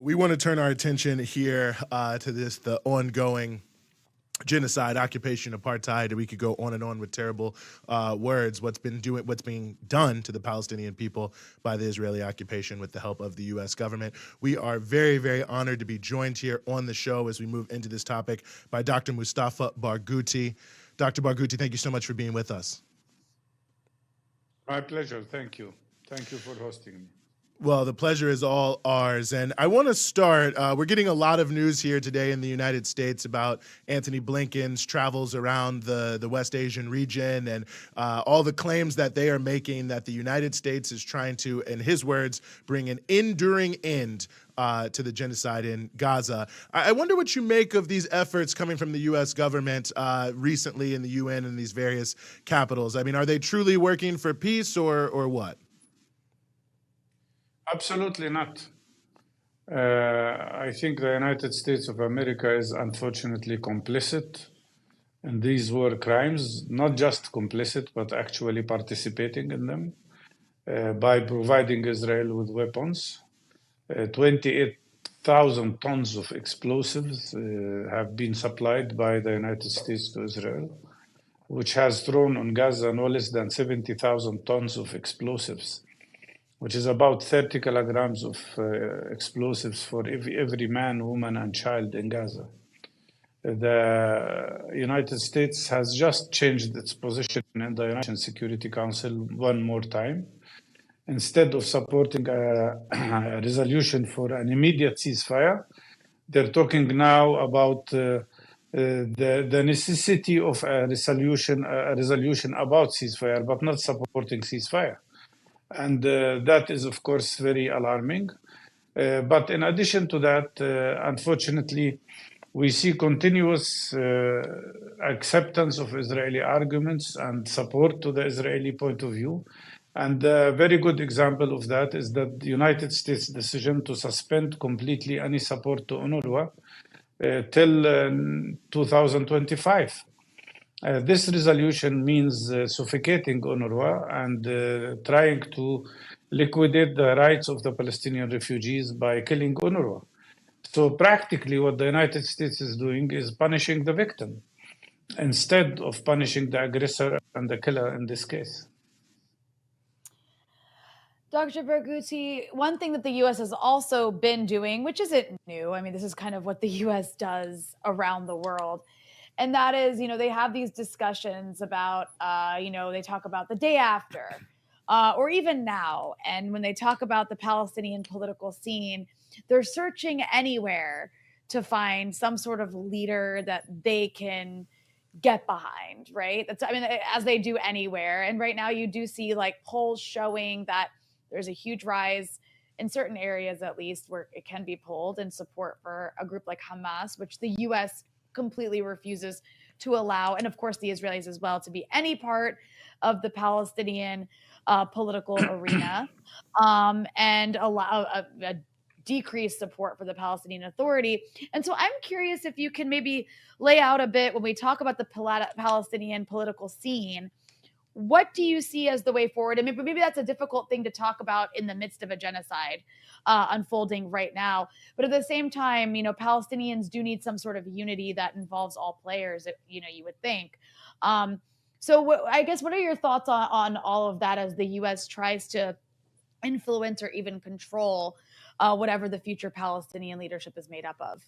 we want to turn our attention here to the ongoing genocide, occupation, apartheid. We could go on and on with terrible words. What's being done to the Palestinian people by the Israeli occupation with the help of the U.S. government. We are very, very honored to be joined here on the show as we move into this topic by Dr. Mustafa Barghouti. Dr. Barghouti, thank you so much for being with us. My pleasure. Thank you. Thank you for hosting me. Well, the pleasure is all ours. And I want to start, we're getting a lot of news here today in the United States about Antony Blinken's travels around the West Asian region and all the claims that they are making that the United States is trying to, in his words, bring an enduring end to the genocide in Gaza. I wonder what you make of these efforts coming from the U.S. government recently in the UN and these various capitals. I mean, are they truly working for peace or what? Absolutely not. I think the United States of America is unfortunately complicit in these war crimes, not just complicit, but actually participating in them by providing Israel with weapons. 28,000 tons of explosives have been supplied by the United States to Israel, which has thrown on Gaza no less than 70,000 tons of explosives, which is about 30 kilograms of explosives for every man, woman, and child in Gaza. The United States has just changed its position in the United Nations Security Council one more time. Instead of supporting a resolution for an immediate ceasefire, they're talking now about the necessity of a resolution about ceasefire, but not supporting ceasefire. And that is, of course, very alarming. But in addition to that, unfortunately, we see continuous acceptance of Israeli arguments and support to the Israeli point of view. And a very good example of that is that the United States' decision to suspend completely any support to UNRWA till 2025. This resolution means suffocating UNRWA and trying to liquidate the rights of the Palestinian refugees by killing UNRWA. So practically what the United States is doing is punishing the victim instead of punishing the aggressor and the killer in this case. Dr. Barghouti, one thing that the U.S. has also been doing, which isn't new, I mean, this is kind of what the U.S. does around the world, and that is, they have these discussions about, they talk about the day after, or even now. And when they talk about the Palestinian political scene, they're searching anywhere to find some sort of leader that they can get behind, right? As they do anywhere. And right now you do see polls showing that there's a huge rise in certain areas, at least, where it can be polled in support for a group like Hamas, which the U.S. completely refuses to allow, and of course the Israelis as well, to be any part of the Palestinian political arena, and allow a decreased support for the Palestinian Authority. And so I'm curious if you can maybe lay out a bit, when we talk about the Palestinian political scene, what do you see as the way forward? And maybe that's a difficult thing to talk about in the midst of a genocide unfolding right now. But at the same time, Palestinians do need some sort of unity that involves all players, you would think. So I guess, what are your thoughts on all of that as the U.S. tries to influence or even control whatever the future Palestinian leadership is made up of?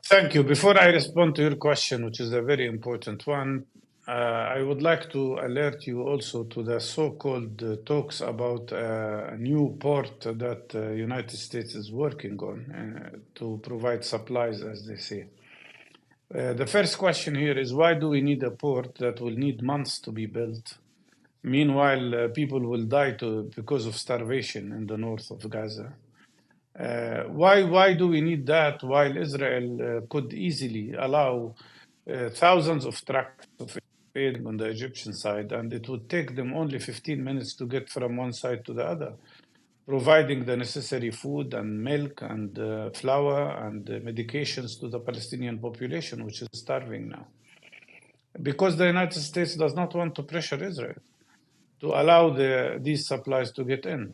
Thank you. Before I respond to your question, which is a very important one, I would like to alert you also to the so-called talks about a new port that the United States is working on to provide supplies, as they say. The first question here is, why do we need a port that will need months to be built? Meanwhile, people will die because of starvation in the north of Gaza. Why do we need that while Israel could easily allow thousands of trucks of aid on the Egyptian side, and it would take them only 15 minutes to get from one side to the other, providing the necessary food and milk and flour and medications to the Palestinian population, which is starving now. Because the United States does not want to pressure Israel to allow these supplies to get in.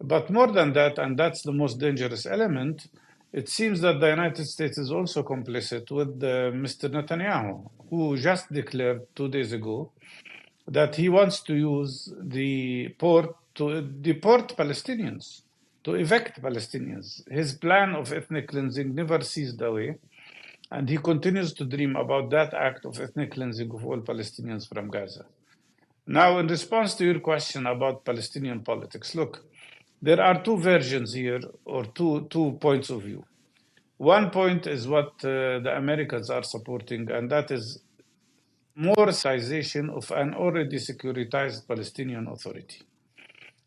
But more than that, and that's the most dangerous element, it seems that the United States is also complicit with Mr. Netanyahu, who just declared 2 days ago that he wants to use the port to deport Palestinians, to evict Palestinians. His plan of ethnic cleansing never ceased away, and he continues to dream about that act of ethnic cleansing of all Palestinians from Gaza. Now, in response to your question about Palestinian politics, look, there are two versions here, or two points of view. One point is what the Americans are supporting, and that is more securitization of an already securitized Palestinian Authority.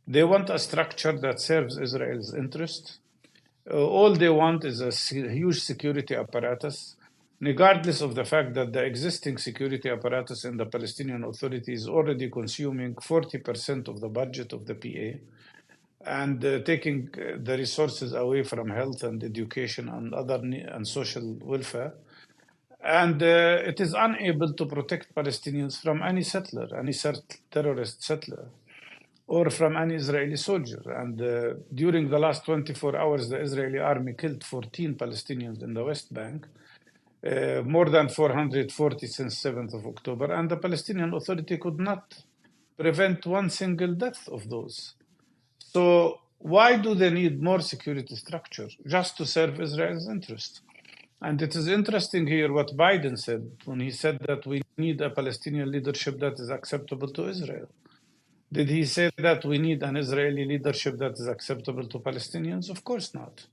They want a structure that serves Israel's interests. All they want is a huge security apparatus, regardless of the fact that the existing security apparatus in the Palestinian Authority is already consuming 40% of the budget of the PA and taking the resources away from health and education and other and social welfare. And it is unable to protect Palestinians from any settler, any terrorist settler, or from any Israeli soldier. And during the last 24 hours, the Israeli army killed 14 Palestinians in the West Bank, more than 440 since 7th of October, and the Palestinian Authority could not prevent one single death of those. So why do they need more security structure? Just to serve Israel's interests. And it is interesting here what Biden said when he said that we need a Palestinian leadership that is acceptable to Israel. Did he say that we need an Israeli leadership that is acceptable to Palestinians? Of course not.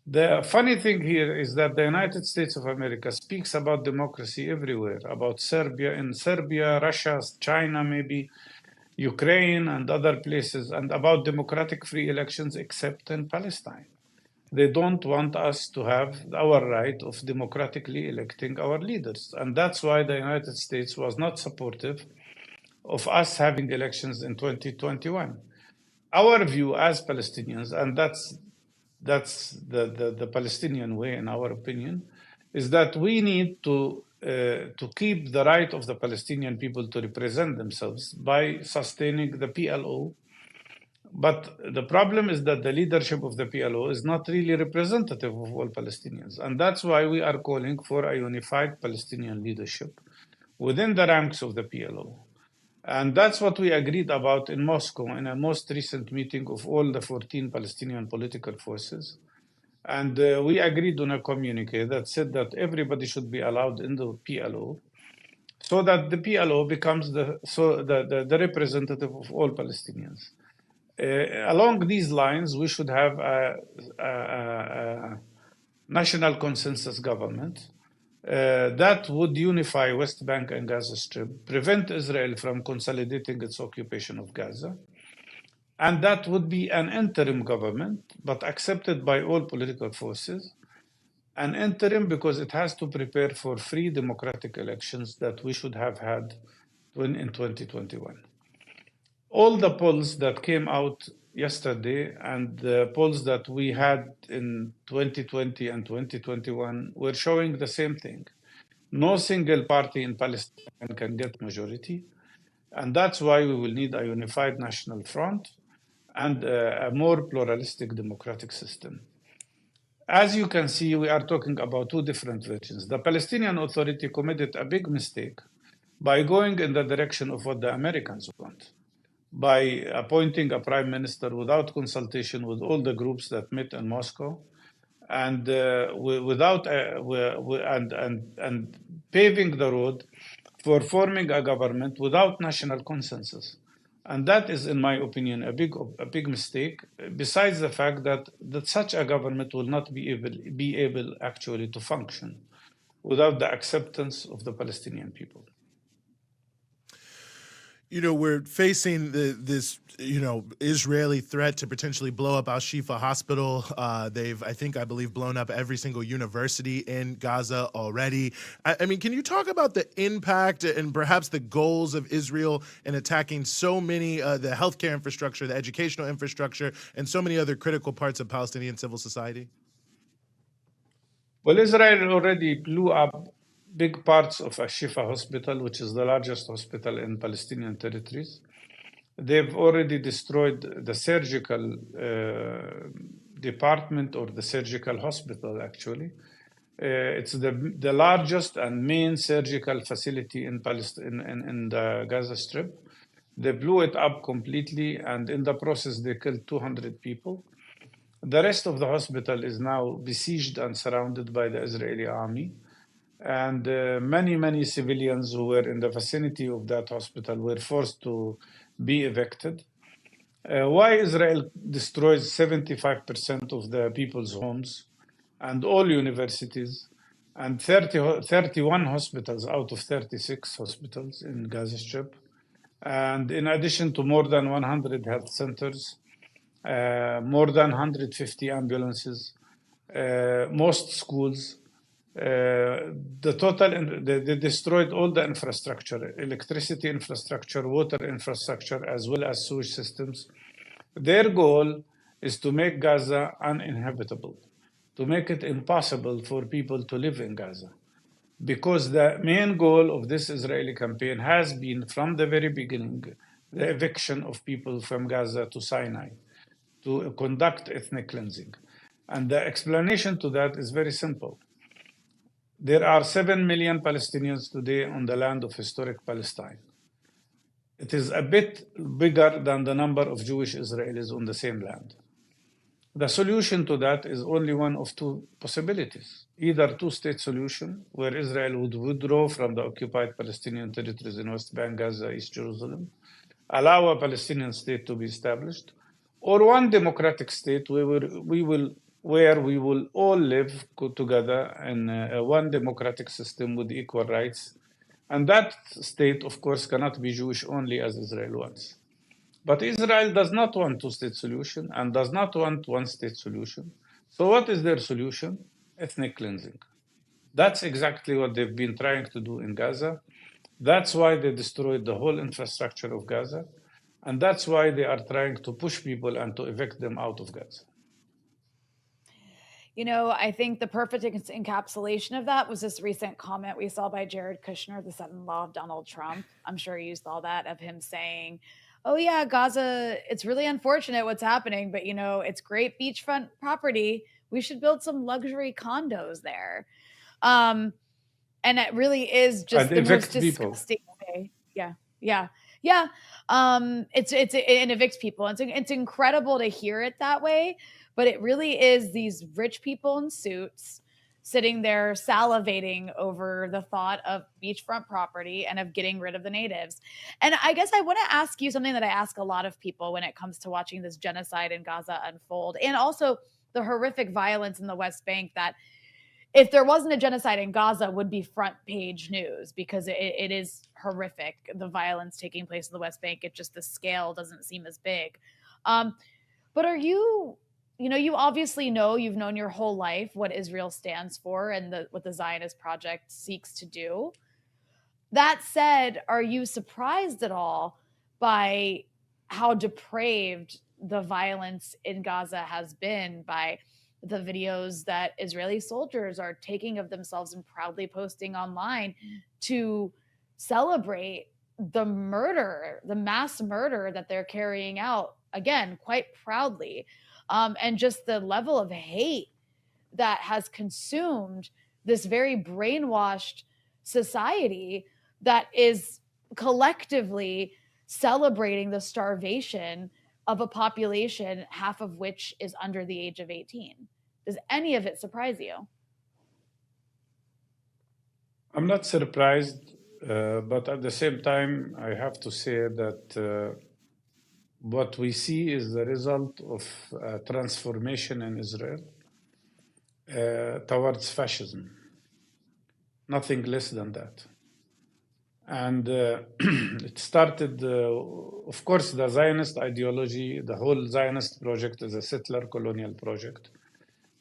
The funny thing here is that the United States of America speaks about democracy everywhere, about Serbia, Russia, China maybe, Ukraine and other places, and about democratic free elections except in Palestine. They don't want us to have our right of democratically electing our leaders. And that's why the United States was not supportive of us having elections in 2021. Our view as Palestinians, and that's the Palestinian way in our opinion, is that we need to keep the right of the Palestinian people to represent themselves by sustaining the PLO. But the problem is that the leadership of the PLO is not really representative of all Palestinians. And that's why we are calling for a unified Palestinian leadership within the ranks of the PLO. And that's what we agreed about in Moscow in a most recent meeting of all the 14 Palestinian political forces. And we agreed on a communique that said that everybody should be allowed in the PLO so that the PLO becomes the representative of all Palestinians. Along these lines, we should have a national consensus government that would unify West Bank and Gaza Strip, prevent Israel from consolidating its occupation of Gaza, and that would be an interim government, but accepted by all political forces. An interim because it has to prepare for free democratic elections that we should have had in 2021. All the polls that came out yesterday and the polls that we had in 2020 and 2021 were showing the same thing. No single party in Palestine can get majority, and that's why we will need a unified national front and a more pluralistic democratic system. As you can see, we are talking about two different versions. The Palestinian Authority committed a big mistake by going in the direction of what the Americans want, by appointing a prime minister without consultation with all the groups that met in Moscow, and and paving the road for forming a government without national consensus. And that is, in my opinion, a big mistake, besides the fact that such a government will not be able actually to function without the acceptance of the Palestinian people. You know, we're facing this, Israeli threat to potentially blow up Al-Shifa Hospital. They've, I believe, blown up every single university in Gaza already. I mean, can you talk about the impact and perhaps the goals of Israel in attacking so many, the healthcare infrastructure, the educational infrastructure, and so many other critical parts of Palestinian civil society? Well, Israel already blew up big parts of Al-Shifa Hospital, which is the largest hospital in Palestinian territories. They've already destroyed the surgical department, or the surgical hospital, actually. It's the largest and main surgical facility in Palestine, in the Gaza Strip. They blew it up completely, and in the process, they killed 200 people. The rest of the hospital is now besieged and surrounded by the Israeli army. And many civilians who were in the vicinity of that hospital were forced to be evicted. Why Israel destroys 75% of the people's homes and all universities and 31 hospitals out of 36 hospitals in Gaza Strip, and in addition to more than 100 health centers, more than 150 ambulances, most schools. They destroyed all the infrastructure, electricity infrastructure, water infrastructure, as well as sewage systems. Their goal is to make Gaza uninhabitable, to make it impossible for people to live in Gaza. Because the main goal of this Israeli campaign has been, from the very beginning, the eviction of people from Gaza to Sinai, to conduct ethnic cleansing. And the explanation to that is very simple. There are 7 million Palestinians today on the land of historic Palestine. It is a bit bigger than the number of Jewish Israelis on the same land. The solution to that is only one of two possibilities. Either two-state solution, where Israel would withdraw from the occupied Palestinian territories in West Bank, Gaza, East Jerusalem, allow a Palestinian state to be established, or one democratic state where we will all live together in one democratic system with equal rights. And that state, of course, cannot be Jewish only, as Israel wants. But Israel does not want two-state solution and does not want one-state solution. So what is their solution? Ethnic cleansing. That's exactly what they've been trying to do in Gaza. That's why they destroyed the whole infrastructure of Gaza. And that's why they are trying to push people and to evict them out of Gaza. You know, I think the perfect encapsulation of that was this recent comment we saw by Jared Kushner, the son-in-law of Donald Trump. I'm sure you saw that, of him saying, oh yeah, Gaza, it's really unfortunate what's happening, but you know, it's great beachfront property. We should build some luxury condos there. And it really is just the most disgusting way. Yeah. It evicts people. It's incredible to hear it that way, but it really is these rich people in suits sitting there salivating over the thought of beachfront property and of getting rid of the natives. And I guess I want to ask you something that I ask a lot of people when it comes to watching this genocide in Gaza unfold, and also the horrific violence in the West Bank that, if there wasn't a genocide in Gaza, would be front page news, because it is horrific, the violence taking place in the West Bank. It just, the scale doesn't seem as big. But are you obviously know, you've known your whole life what Israel stands for and what the Zionist project seeks to do. That said, are you surprised at all by how depraved the violence in Gaza has been, by the videos that Israeli soldiers are taking of themselves and proudly posting online to celebrate the murder, the mass murder that they're carrying out, again, quite proudly, and just the level of hate that has consumed this very brainwashed society that is collectively celebrating the starvation of a population, half of which is under the age of 18. Does any of it surprise you? I'm not surprised, but at the same time, I have to say that what we see is the result of transformation in Israel towards fascism. Nothing less than that. And it started, of course, the Zionist ideology, the whole Zionist project is a settler colonial project.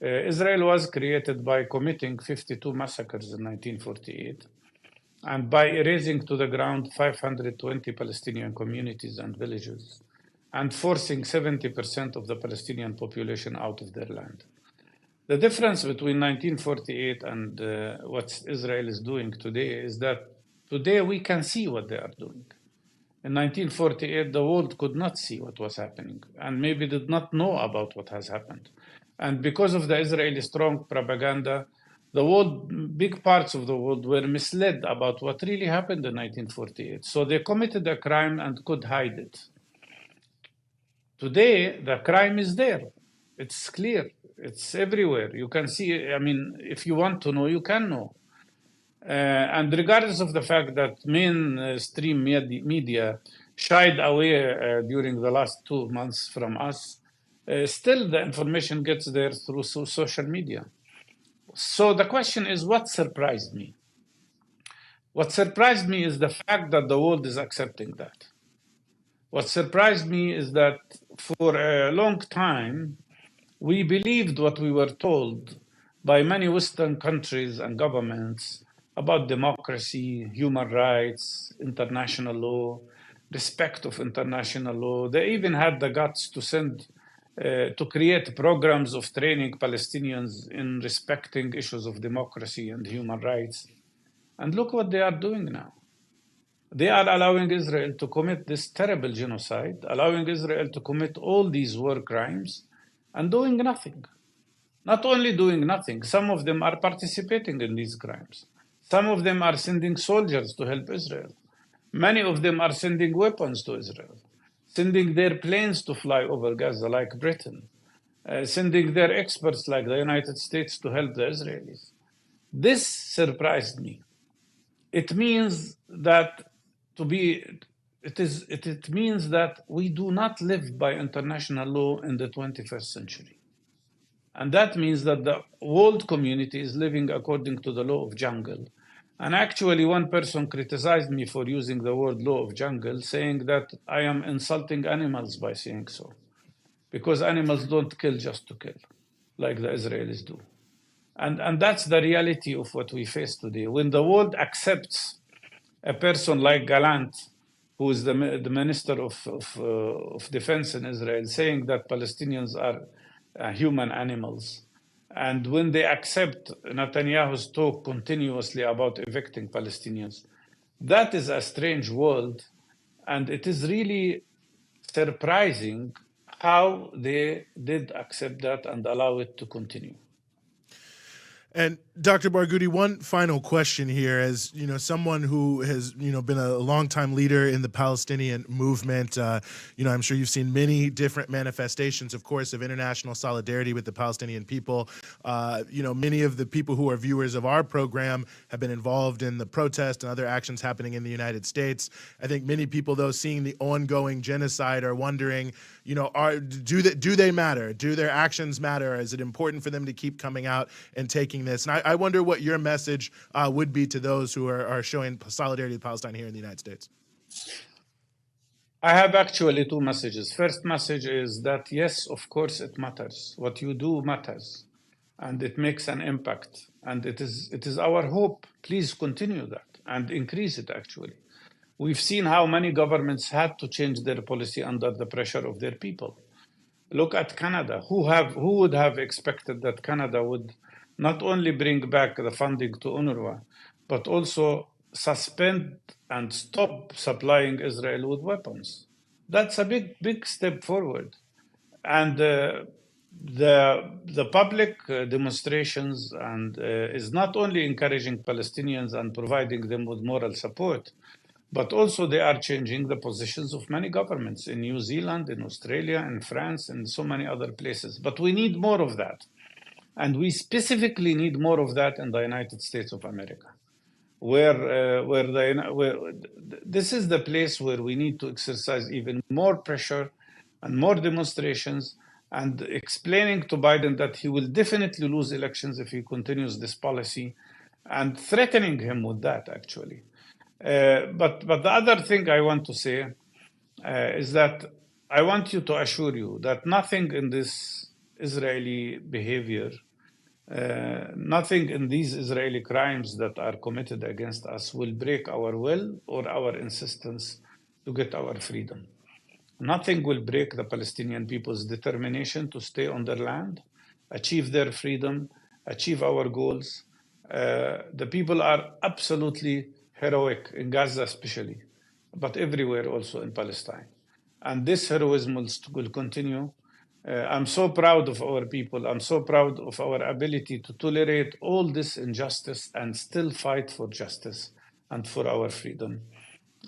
Israel was created by committing 52 massacres in 1948 and by erasing to the ground 520 Palestinian communities and villages and forcing 70% of the Palestinian population out of their land. The difference between 1948 and what Israel is doing today is that today we can see what they are doing. In 1948, the world could not see what was happening and maybe did not know about what has happened. And because of the Israeli strong propaganda, the world, big parts of the world were misled about what really happened in 1948. So they committed a crime and could hide it. Today, the crime is there. It's clear. It's everywhere. You can see, I mean, if you want to know, you can know. And regardless of the fact that mainstream media shied away during the last 2 months from us, still the information gets there through social media. So the question is, what surprised me? What surprised me is the fact that the world is accepting that. What surprised me is that for a long time, we believed what we were told by many Western countries and governments about democracy, human rights, international law, respect of international law. They even had the guts to to create programs of training Palestinians in respecting issues of democracy and human rights. And look what they are doing now. They are allowing Israel to commit this terrible genocide, allowing Israel to commit all these war crimes, and doing nothing. Not only doing nothing, some of them are participating in these crimes. Some of them are sending soldiers to help Israel. Many of them are sending weapons to Israel, sending their planes to fly over Gaza, like Britain, sending their experts, like the United States, to help the Israelis. This surprised me. It means that it means that we do not live by international law in the 21st century. And that means that the world community is living according to the law of jungle. And actually, one person criticized me for using the word law of jungle, saying that I am insulting animals by saying so. Because animals don't kill just to kill, like the Israelis do. And that's the reality of what we face today. When the world accepts a person like Gallant, who is the Minister of Defense in Israel, saying that Palestinians are human animals, and when they accept Netanyahu's talk continuously about evicting Palestinians, that is a strange world, and it is really surprising how they did accept that and allow it to continue. And Dr. Barghouti, one final question here, as someone who has been a longtime leader in the Palestinian movement. I'm sure you've seen many different manifestations, of course, of international solidarity with the Palestinian people. Many of the people who are viewers of our program have been involved in the protest and other actions happening in the United States. I think many people, though, seeing the ongoing genocide, are wondering, do they matter? Do their actions matter? Is it important for them to keep coming out and taking this? And I wonder what your message would be to those who are showing solidarity with Palestine here in the United States. I have actually two messages. First message is that, yes, of course it matters. What you do matters, and it makes an impact. And it is our hope. Please continue that and increase it, actually. We've seen how many governments had to change their policy under the pressure of their people. Look at Canada. Who would have expected that Canada would not only bring back the funding to UNRWA, but also suspend and stop supplying Israel with weapons? That's a big step forward. And the public demonstrations and is not only encouraging Palestinians and providing them with moral support, but also they are changing the positions of many governments in New Zealand, in Australia, in France, and so many other places. But we need more of that. And we specifically need more of that in the United States of America, where this is the place where we need to exercise even more pressure and more demonstrations, and explaining to Biden that he will definitely lose elections if he continues this policy, and threatening him with that, actually. But the other thing I want to say is that I want you to assure you that nothing in this Israeli behavior, nothing in these Israeli crimes that are committed against us will break our will or our insistence to get our freedom. Nothing will break the Palestinian people's determination to stay on their land, achieve their freedom, achieve our goals. The people are absolutely heroic in Gaza, especially. but everywhere also in Palestine. And this heroism will continue. I'm so proud of our people. I'm so proud of our ability to tolerate all this injustice and still fight for justice and for our freedom.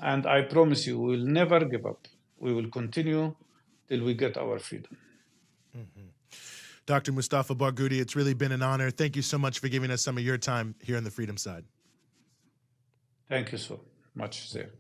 And I promise you, we will never give up. We will continue till we get our freedom. Dr. Mustafa Barghouti, it's really been an honor. Thank you so much for giving us some of your time here on the Freedom Side. Thank you so much, Zair.